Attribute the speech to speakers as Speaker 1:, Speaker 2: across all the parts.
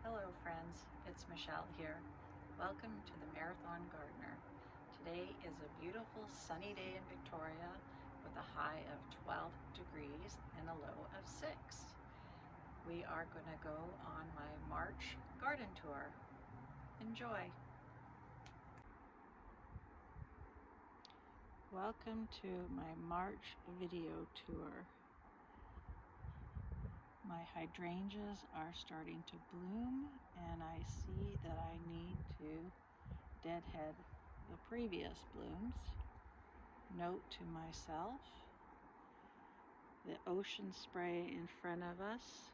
Speaker 1: Hello friends, it's Michelle here. Welcome to the Marathon Gardener. Today is a beautiful sunny day in Victoria with a high of 12 degrees and a low of 6. We are going to go on my March garden tour. Enjoy! Welcome to my March video tour. My hydrangeas are starting to bloom and I see that I need to deadhead the previous blooms. Note to myself, the ocean spray in front of us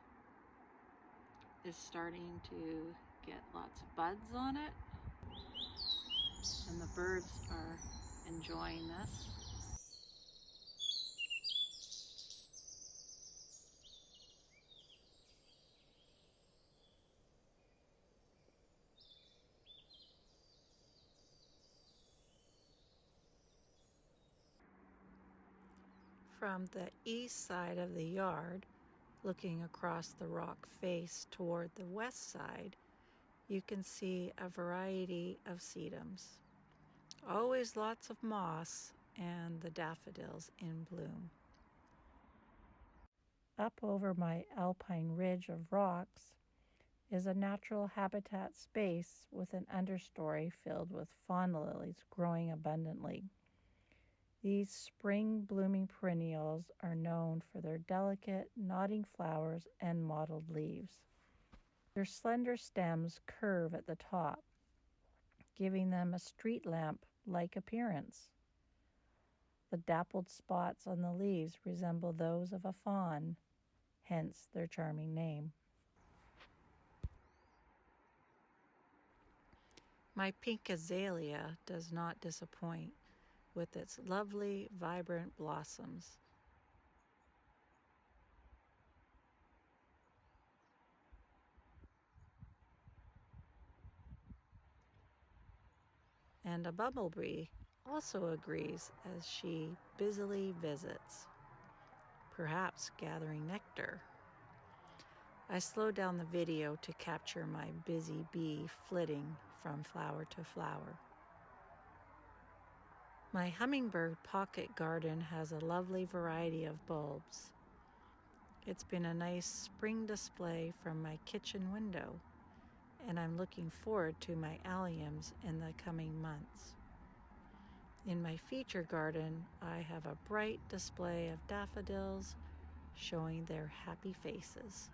Speaker 1: is starting to get lots of buds on it, and the birds are enjoying this. From the east side of the yard, looking across the rock face toward the west side, you can see a variety of sedums. Always lots of moss and the daffodils in bloom. Up over my alpine ridge of rocks is a natural habitat space with an understory filled with fawn lilies growing abundantly. These spring blooming perennials are known for their delicate nodding flowers and mottled leaves. Their slender stems curve at the top, giving them a street lamp-like appearance. The dappled spots on the leaves resemble those of a fawn, hence their charming name. My pink azalea does not disappoint with its lovely, vibrant blossoms. And a bumblebee also agrees as she busily visits, perhaps gathering nectar. I slowed down the video to capture my busy bee flitting from flower to flower. My hummingbird pocket garden has a lovely variety of bulbs. It's been a nice spring display from my kitchen window, and I'm looking forward to my alliums in the coming months. In my feature garden, I have a bright display of daffodils showing their happy faces.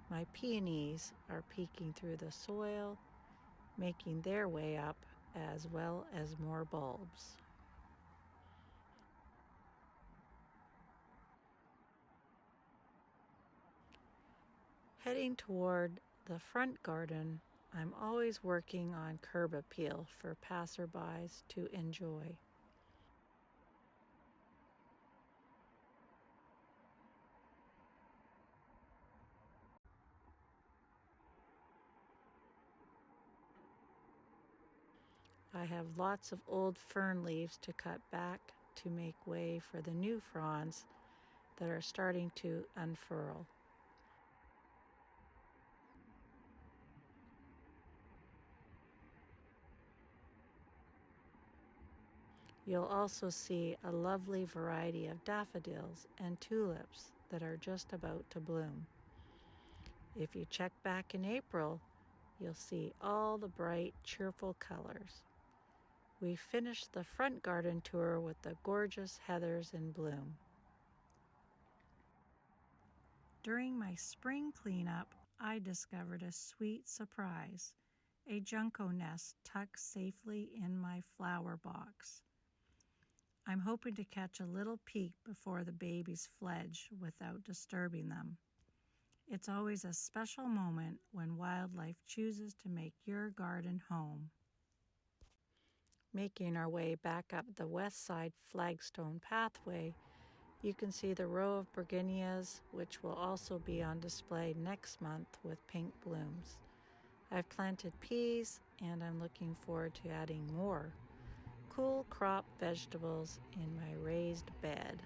Speaker 1: My peonies are peeking through the soil, making their way up, as well as more bulbs. Heading toward the front garden, I'm always working on curb appeal for passerbys to enjoy. I have lots of old fern leaves to cut back to make way for the new fronds that are starting to unfurl. You'll also see a lovely variety of daffodils and tulips that are just about to bloom. If you check back in April, you'll see all the bright, cheerful colors. We finished the front garden tour with the gorgeous heathers in bloom. During my spring cleanup, I discovered a sweet surprise, a junco nest tucked safely in my flower box. I'm hoping to catch a little peek before the babies fledge without disturbing them. It's always a special moment when wildlife chooses to make your garden home. Making our way back up the west side flagstone pathway, you can see the row of begonias, which will also be on display next month with pink blooms. I've planted peas, and I'm looking forward to adding more cool crop vegetables in my raised bed.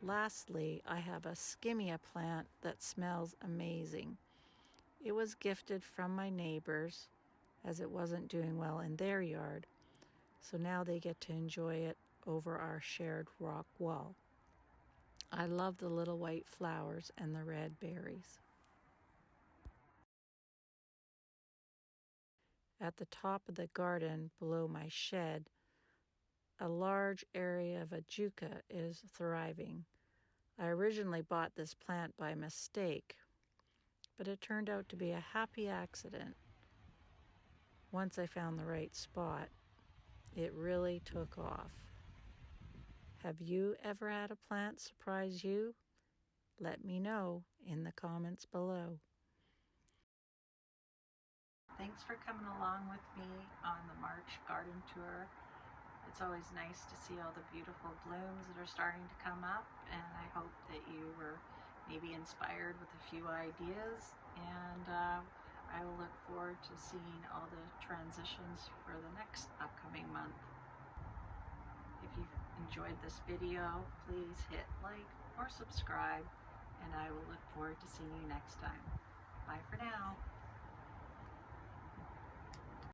Speaker 1: Lastly, I have a skimmia plant that smells amazing. It was gifted from my neighbors as it wasn't doing well in their yard, so now they get to enjoy it over our shared rock wall. I love the little white flowers and the red berries. At the top of the garden below my shed, a large area of ajuca is thriving. I originally bought this plant by mistake, but it turned out to be a happy accident. Once I found the right spot, it really took off. Have you ever had a plant surprise you? Let me know in the comments below. Thanks for coming along with me on the March garden tour. It's always nice to see all the beautiful blooms that are starting to come up, and I hope that you were maybe inspired with a few ideas, and I will look forward to seeing all the transitions for the next upcoming month. If you've enjoyed this video, please hit like or subscribe, and I will look forward to seeing you next time. Bye for now.